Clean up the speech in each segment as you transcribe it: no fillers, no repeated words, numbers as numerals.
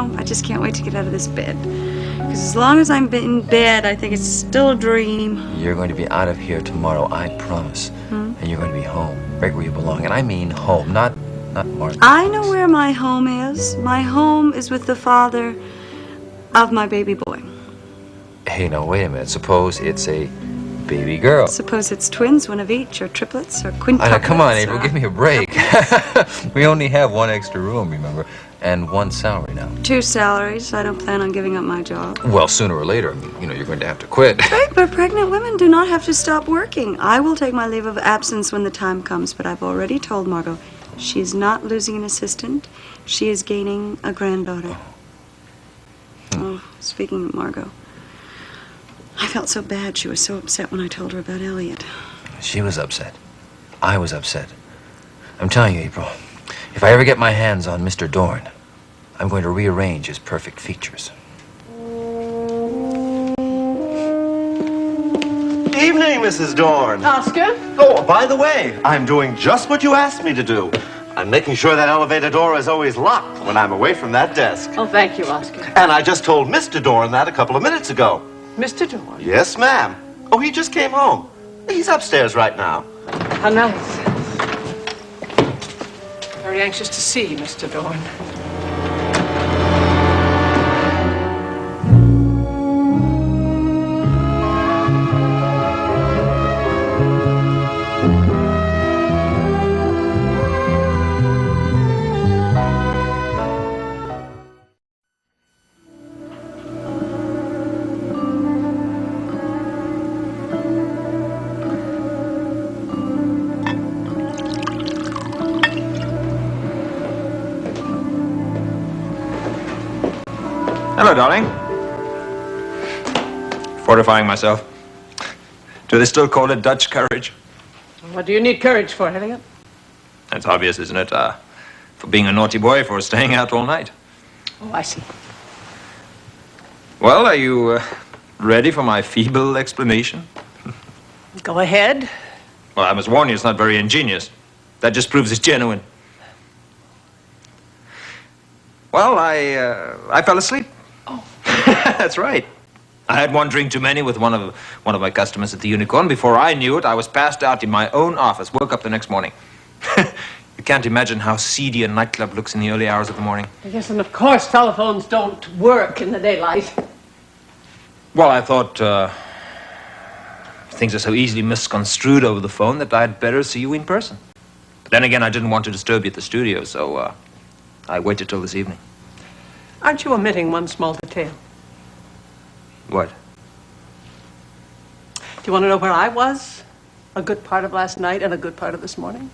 know, I just can't wait to get out of this bed. Because as long as I'm in bed, I think it's still a dream. You're going to be out of here tomorrow, I promise. And you're going to be home, right where you belong. And I mean home, not Margo. I know where my home is. My home is with the father of my baby boy. Hey, now, wait a minute. Suppose it's a baby girl. Suppose it's twins, one of each, or triplets, or quintuplets. Now, come on, April, give me a break. We only have one extra room, remember? And one salary now. 2 salaries. I don't plan on giving up my job. Well, sooner or later, you know, you're going to have to quit. Right, but pregnant women do not have to stop working. I will take my leave of absence when the time comes, but I've already told Margo she's not losing an assistant. She is gaining a granddaughter. Oh, speaking of Margo, I felt so bad. She was so upset when I told her about Elliott. She was upset. I was upset. I'm telling you, April, if I ever get my hands on Mr. Dorn, I'm going to rearrange his perfect features. Evening, Mrs. Dorn. Oscar? Oh, by the way, I'm doing just what you asked me to do. I'm making sure that elevator door is always locked when I'm away from that desk. Oh, thank you, Oscar. And I just told Mr. Dorn that a couple of minutes ago. Mr. Dorn? Yes, ma'am. Oh, he just came home. He's upstairs right now. How nice. Very anxious to see you, Mr. Dorn. Hello, darling. Fortifying myself. Do they still call it Dutch courage? What do you need courage for, Elliott? That's obvious, isn't it? For being a naughty boy, for staying out all night. Oh, I see. Well, are you ready for my feeble explanation? Go ahead. Well, I must warn you, it's not very ingenious. That just proves it's genuine. Well, I fell asleep. Oh. That's right. I had one drink too many with one of my customers at the Unicorn. Before I knew it, I was passed out in my own office. Woke up the next morning. You can't imagine how seedy a nightclub looks in the early hours of the morning. Yes, and of course, telephones don't work in the daylight. Well, I thought things are so easily misconstrued over the phone that I'd better see you in person. But then again, I didn't want to disturb you at the studio, so I waited till this evening. Aren't you omitting one small detail? What? Do you want to know where I was a good part of last night and a good part of this morning?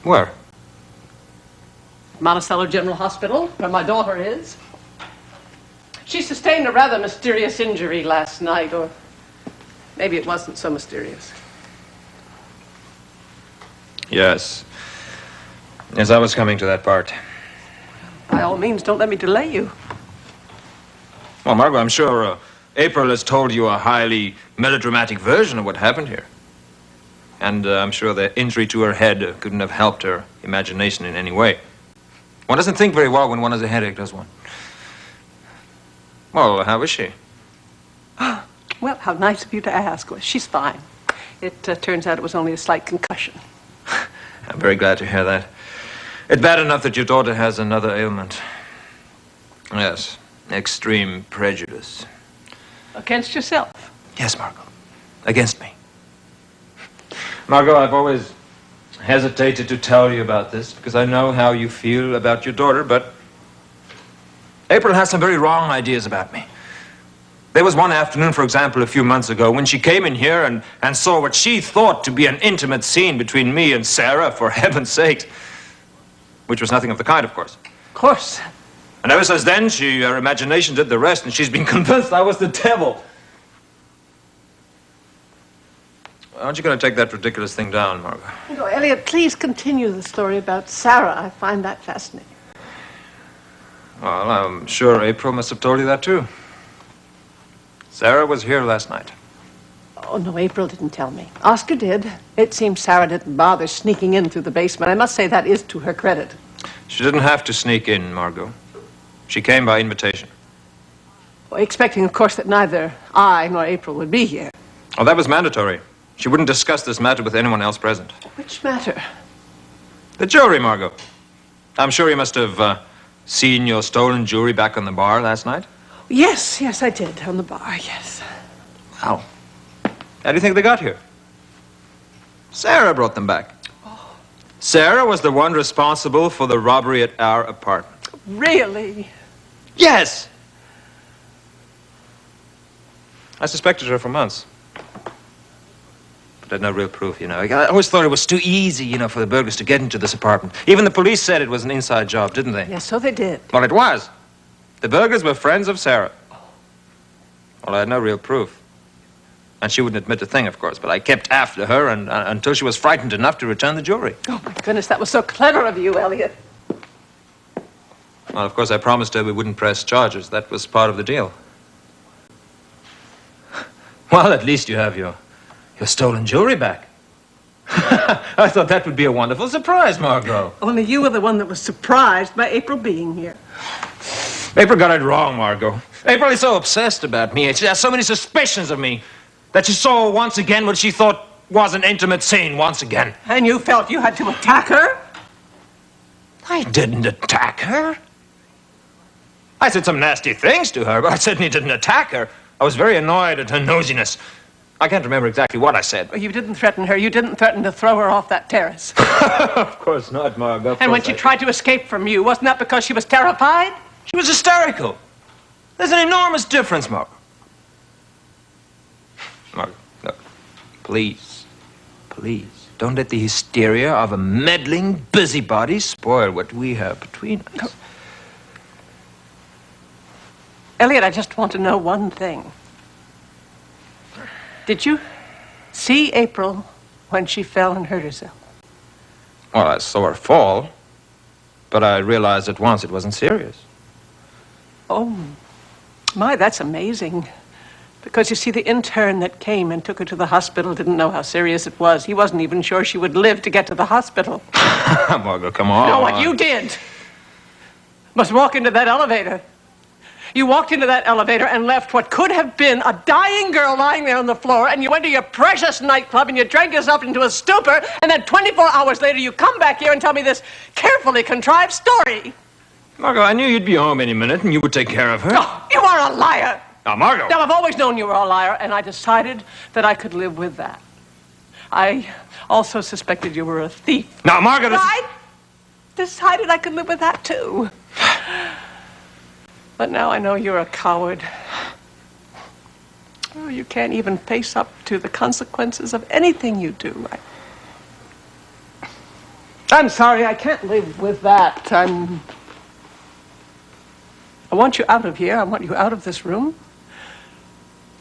Where? Monticello General Hospital, where my daughter is. She sustained a rather mysterious injury last night, or maybe it wasn't so mysterious. Yes. Yes, I was coming to that part. By all means, don't let me delay you. Well, Margo, I'm sure April has told you a highly melodramatic version of what happened here. And I'm sure the injury to her head couldn't have helped her imagination in any way. One doesn't think very well when one has a headache, does one? Well, how is she? Well, how nice of you to ask. Well, she's fine. It turns out it was only a slight concussion. I'm very glad to hear that. It's bad enough that your daughter has another ailment. Yes, extreme prejudice. Against yourself? Yes, Margo. Against me. Margo, I've always hesitated to tell you about this because I know how you feel about your daughter, but April has some very wrong ideas about me. There was one afternoon, for example, a few months ago, when she came in here and saw what she thought to be an intimate scene between me and Sarah, for heaven's sake. Which was nothing of the kind, of course. Of course. And ever since then, her imagination did the rest, and she's been convinced I was the devil. Aren't you going to take that ridiculous thing down, Margo? No, Elliott, please continue the story about Sarah. I find that fascinating. Well, I'm sure April must have told you that, too. Sarah was here last night. Oh, no, April didn't tell me. Oscar did. It seems Sarah didn't bother sneaking in through the basement. I must say that is to her credit. She didn't have to sneak in, Margo. She came by invitation. Well, expecting, of course, that neither I nor April would be here. Oh, that was mandatory. She wouldn't discuss this matter with anyone else present. Which matter? The jewelry, Margo. I'm sure you must have seen your stolen jewelry back on the bar last night. Yes, I did, on the bar, yes. Wow. How do you think they got here? Sarah brought them back. Oh. Sarah was the one responsible for the robbery at our apartment. Really? Yes! I suspected her for months. But I had no real proof, you know. I always thought it was too easy, you know, for the burglars to get into this apartment. Even the police said it was an inside job, didn't they? Yes, so they did. Well, it was. The burglars were friends of Sarah. Well, I had no real proof. And she wouldn't admit a thing, of course, but I kept after her until she was frightened enough to return the jewelry. Oh, my goodness, that was so clever of you, Elliott. Well, of course, I promised her we wouldn't press charges. That was part of the deal. Well, at least you have your stolen jewelry back. I thought that would be a wonderful surprise, Margo. Only you were the one that was surprised by April being here. April got it wrong, Margo. April is so obsessed about me. She has so many suspicions of me that she saw once again what she thought was an intimate scene once again. And you felt you had to attack her? I didn't attack her. I said some nasty things to her, but I certainly didn't attack her. I was very annoyed at her nosiness. I can't remember exactly what I said. You didn't threaten her. You didn't threaten to throw her off that terrace. Of course not, Margo. And when she tried to escape from you, wasn't that because she was terrified? She was hysterical. There's an enormous difference, Margo. Margo, look, please, don't let the hysteria of a meddling busybody spoil what we have between us. No. Elliott, I just want to know one thing. Did you see April when she fell and hurt herself? Well, I saw her fall, but I realized at once it wasn't serious. Oh, my, that's amazing. Because you see, the intern that came and took her to the hospital didn't know how serious it was. He wasn't even sure she would live to get to the hospital. Margo, come on. No, what you did was walk into that elevator. You walked into that elevator and left what could have been a dying girl lying there on the floor, and you went to your precious nightclub and you drank yourself into a stupor, and then 24 hours later you come back here and tell me this carefully contrived story. Margo, I knew you'd be home any minute and you would take care of her. Oh, you are a liar. Now, Margo. Now, I've always known you were a liar, and I decided that I could live with that. I also suspected you were a thief. Now, Margo, I decided I could live with that, too. But now I know you're a coward. Oh, you can't even face up to the consequences of anything you do. I'm sorry, I can't live with that. I want you out of here. I want you out of this room,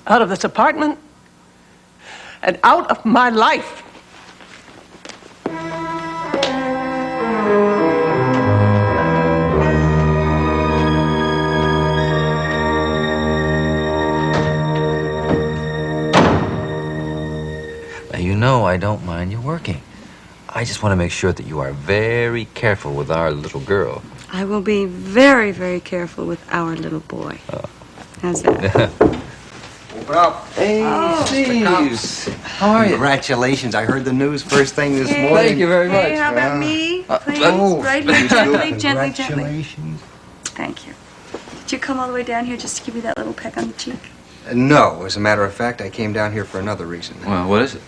out of this apartment, and out of my life. Now, you know I don't mind you working. I just want to make sure that you are very careful with our little girl. I will be very, very careful with our little boy. How's that? Open up. Hey, Steve. How are you? Congratulations. I heard the news first thing this morning. Thank you very much. Hey, how about me? Please, oh, right here, gently, gently, gently. Congratulations. Thank you. Did you come all the way down here just to give me that little peck on the cheek? No, as a matter of fact, I came down here for another reason. Well, what is it?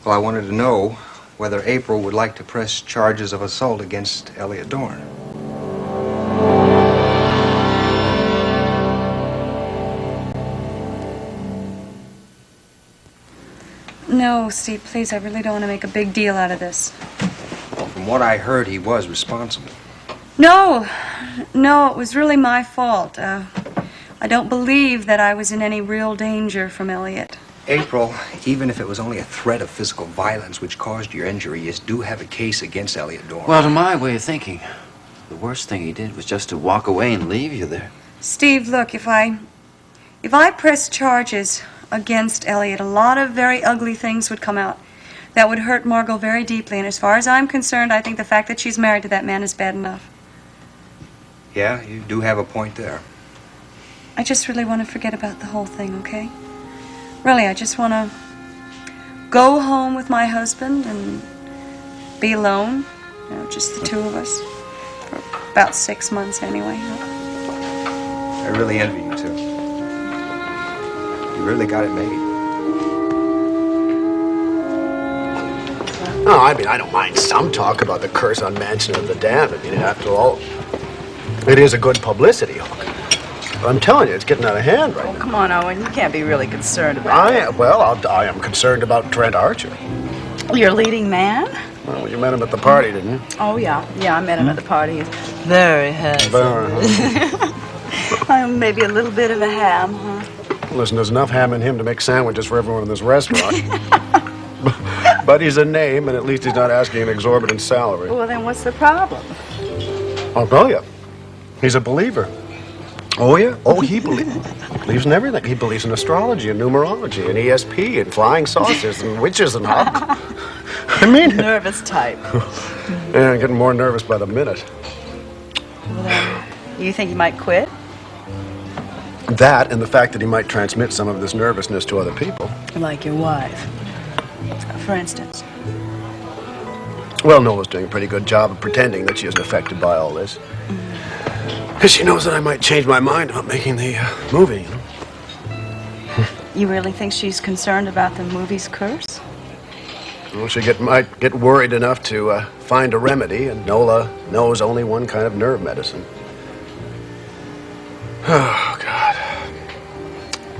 Well, I wanted to know whether April would like to press charges of assault against Elliott Dorn. No, Steve, please, I really don't want to make a big deal out of this. Well, from what I heard, he was responsible. No, it was really my fault. I don't believe that I was in any real danger from Elliott. April, even if it was only a threat of physical violence which caused your injury, you do have a case against Elliott Dorn. Well, to my way of thinking, the worst thing he did was just to walk away and leave you there. Steve, look, if I press charges against Elliott, a lot of very ugly things would come out that would hurt Margo very deeply. And as far as I'm concerned, I think the fact that she's married to that man is bad enough. Yeah, you do have a point there. I just really want to forget about the whole thing, okay? Really, I just want to go home with my husband and be alone. You know, just the two of us. For about 6 months anyway. I really envy you two. You really got it made. No, I mean, I don't mind some talk about the curse on Mansion of the Damned. I mean, after all, it is a good publicity hook. But I'm telling you, it's getting out of hand right now. Come on, Owen. You can't be really concerned about I am concerned about Trent Archer. it. Your leading man? Well, you met him at the party, didn't you? Oh, yeah. Yeah, I met him at the party. He's very handsome. Maybe a little bit of a ham, huh? Listen, there's enough ham in him to make sandwiches for everyone in this restaurant. But he's a name, and at least he's not asking an exorbitant salary. Well, then what's the problem? I'll tell you, he's a believer. Oh, yeah? Oh, he believes in everything. He believes in astrology and numerology and ESP and flying saucers and witches and all. I mean it. Nervous type. Yeah, I'm getting more nervous by the minute. Well, then, you think he might quit? That and the fact that he might transmit some of this nervousness to other people. Like your wife, for instance. Well, Nola's doing a pretty good job of pretending that she isn't affected by all this. Because she knows that I might change my mind about making the movie, you know? You really think she's concerned about the movie's curse? Well, she might get worried enough to find a remedy, and Nola knows only one kind of nerve medicine. Oh, God.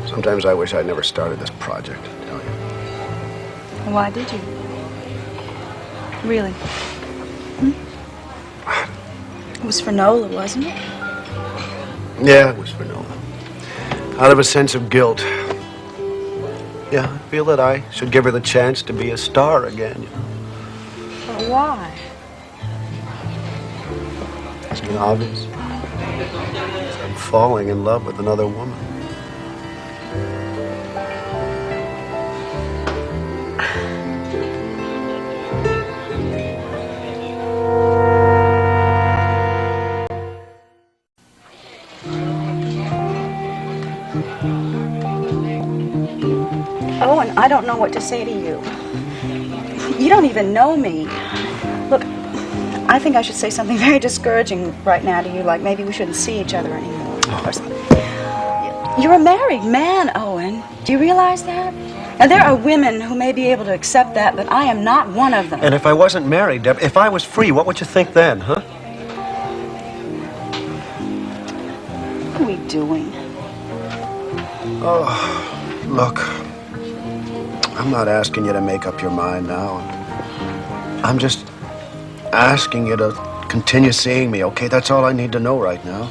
Sometimes I wish I'd never started this project, I tell you. Why did you? Really? It was for Nola, wasn't it? Yeah, it was for Nola. Out of a sense of guilt. Yeah, I feel that I should give her the chance to be a star again, you know. But why? Isn't it obvious? I'm falling in love with another woman. Owen, I don't know what to say to you. You don't even know me. Look, I think I should say something very discouraging right now to you, like maybe we shouldn't see each other anymore. Or something. You're a married man, Owen. Do you realize that? Now, there are women who may be able to accept that, but I am not one of them. And if I wasn't married, Deb, if I was free, what would you think then, huh? What are we doing? Oh, look. I'm not asking you to make up your mind now. I'm just asking you to continue seeing me, okay? That's all I need to know right now.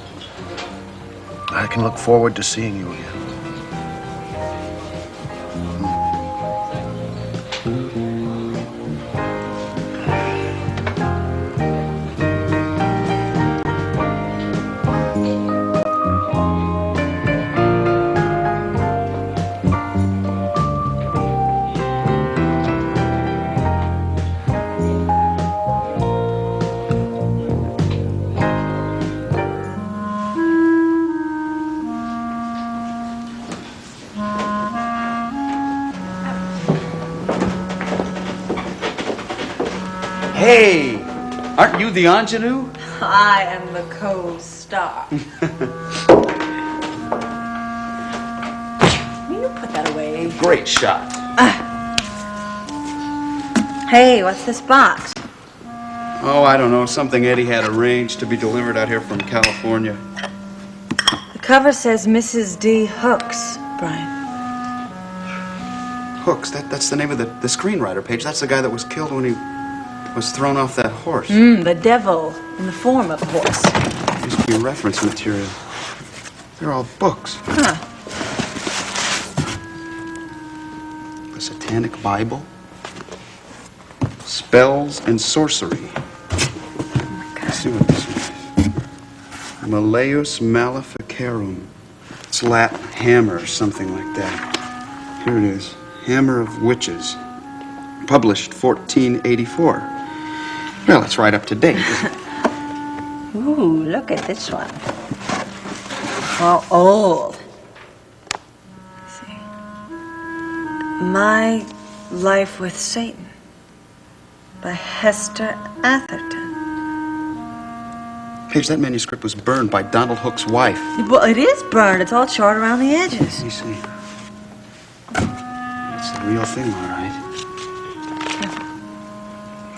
I can look forward to seeing you again. Hey, aren't you the ingenue? I am the co-star. Will you put that away? Great shot. Hey, what's this box? Oh, I don't know. Something Eddie had arranged to be delivered out here from California. The cover says Mrs. D. Hooks, Brian. Hooks, that's the name of the screenwriter page. That's the guy that was killed when he was thrown off that horse. The devil in the form of a horse. Used to be reference material. They're all books. Huh. The Satanic Bible. Spells and Sorcery. Let's see what this is. Malleus Maleficarum. It's Latin, hammer or something like that. Here it is. Hammer of Witches. Published 1484. Well, it's right up to date, isn't it? Ooh, look at this one. How old? See. My Life with Satan by Hester Atherton. Paige, that manuscript was burned by Donald Hook's wife. Well, it is burned. It's all charred around the edges. You see. It's the real thing, all right.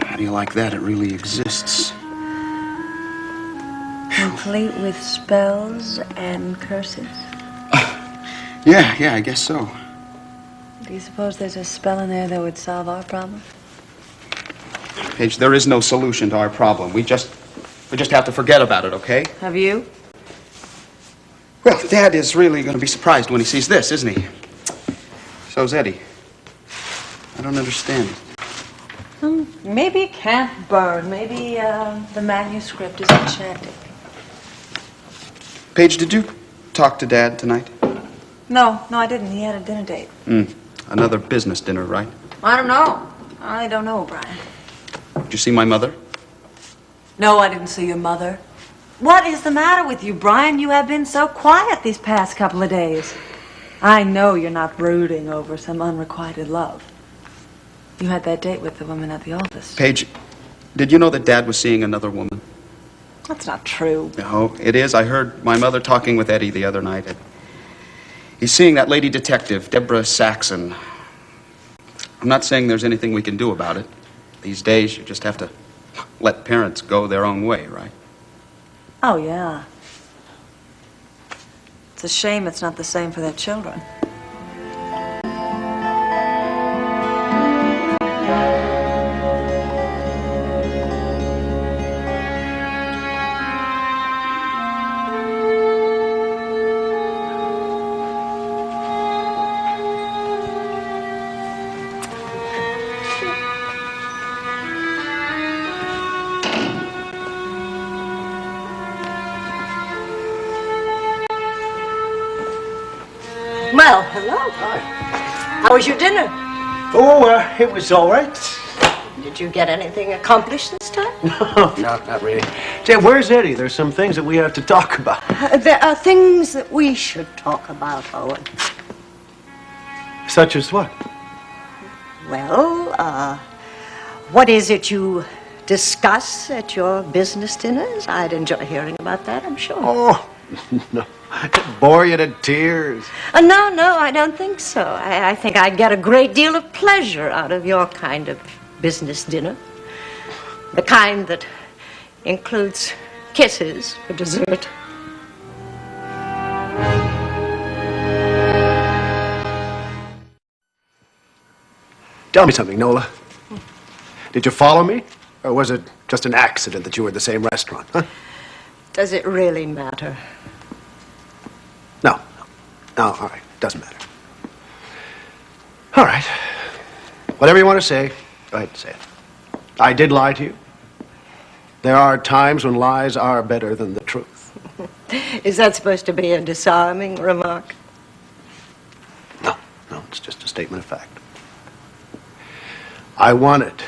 How do you like that? It really exists. Complete with spells and curses. Yeah, I guess so. Do you suppose there's a spell in there that would solve our problem? Paige, there is no solution to our problem. We just have to forget about it, okay? Have you? Well, Dad is really going to be surprised when he sees this, isn't he? So's Eddie. I don't understand. Maybe it can't burn. Maybe the manuscript is enchanted. Paige, did you talk to Dad tonight? No, I didn't. He had a dinner date. Another business dinner, right? I don't know. I don't know, Brian. Did you see my mother? No, I didn't see your mother. What is the matter with you, Brian? You have been so quiet these past couple of days. I know you're not brooding over some unrequited love. You had that date with the woman at the office. Paige, did you know that Dad was seeing another woman? That's not true. No, it is. I heard my mother talking with Eddie the other night. He's seeing that lady detective, Deborah Saxon. I'm not saying there's anything we can do about it. These days, you just have to let parents go their own way, right? Oh, yeah. It's a shame it's not the same for their children. Well, hello. Hi. How was your dinner? Oh, it was all right. Did you get anything accomplished this time? No, not really. Say, where's Eddie? There's some things that we have to talk about. There are things that we should talk about, Owen. Such as what? Well, what is it you discuss at your business dinners? I'd enjoy hearing about that, I'm sure. Oh, no. Bore you to tears. No, I don't think so. I think I get a great deal of pleasure out of your kind of business dinner. The kind that includes kisses for dessert. Tell me something, Nola. Did you follow me? Or was it just an accident that you were at the same restaurant? Huh? Does it really matter? No, all right. Doesn't matter. All right. Whatever you want to say, go ahead and say it. I did lie to you. There are times when lies are better than the truth. Is that supposed to be a disarming remark? No, it's just a statement of fact. I wanted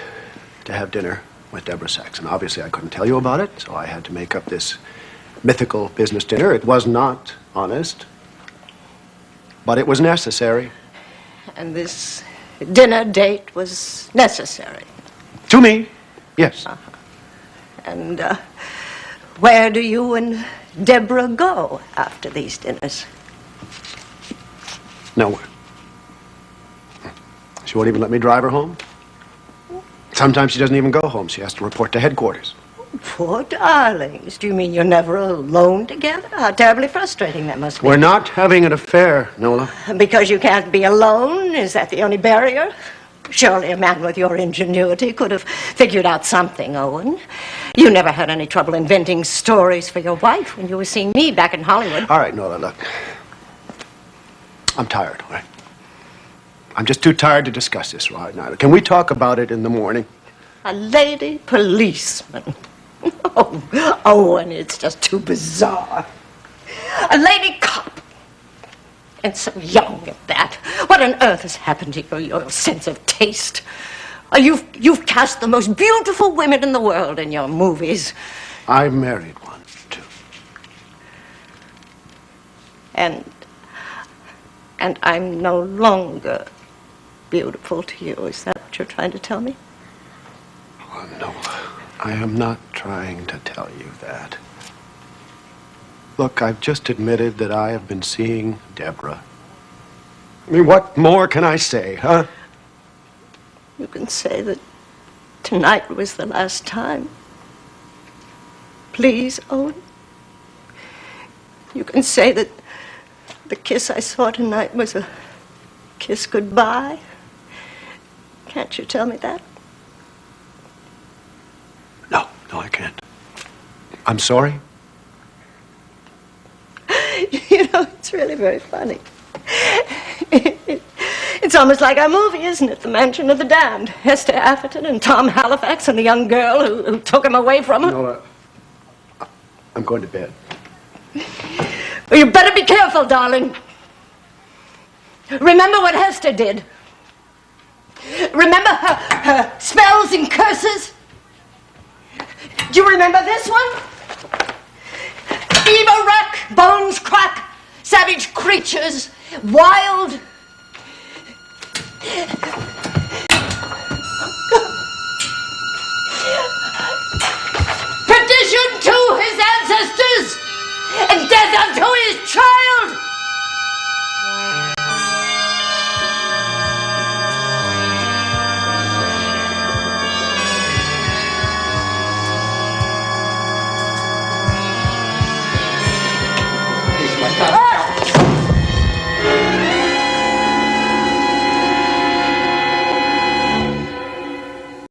to have dinner with Deborah Saxon. Obviously, I couldn't tell you about it, so I had to make up this mythical business dinner. It was not honest, but it was necessary. And this dinner date was necessary? To me, yes. And where do you and Deborah go after these dinners? Nowhere. She won't even let me drive her home. Sometimes she doesn't even go home. She has to report to headquarters. Poor darlings. Do you mean you're never alone together? How terribly frustrating that must be. We're not having an affair, Nola. Because you can't be alone? Is that the only barrier? Surely a man with your ingenuity could have figured out something, Owen. You never had any trouble inventing stories for your wife when you were seeing me back in Hollywood. All right, Nola, look. I'm tired, all right? I'm just too tired to discuss this right now. Can we talk about it in the morning? A lady policeman. Oh, Owen, it's just too bizarre. A lady cop. And so young at that. What on earth has happened to your sense of taste? You've cast the most beautiful women in the world in your movies. I married one. And I'm no longer beautiful to you. Is that what you're trying to tell me? Oh, Nola, I am not trying to tell you that. Look, I've just admitted that I have been seeing Deborah. I mean, what more can I say, huh? You can say that tonight was the last time. Please, Owen. You can say that the kiss I saw tonight was a kiss goodbye. Can't you tell me that? No, I can't. I'm sorry. You know, it's really very funny. It's almost like our movie, isn't it? The Mansion of the Damned. Hester Atherton and Tom Halifax and the young girl who took him away from her. Nola, I'm going to bed. Well, you better be careful, darling. Remember what Hester did. Remember her spells and curses? Do you remember this one? Fever rack, bones crack, savage creatures, wild.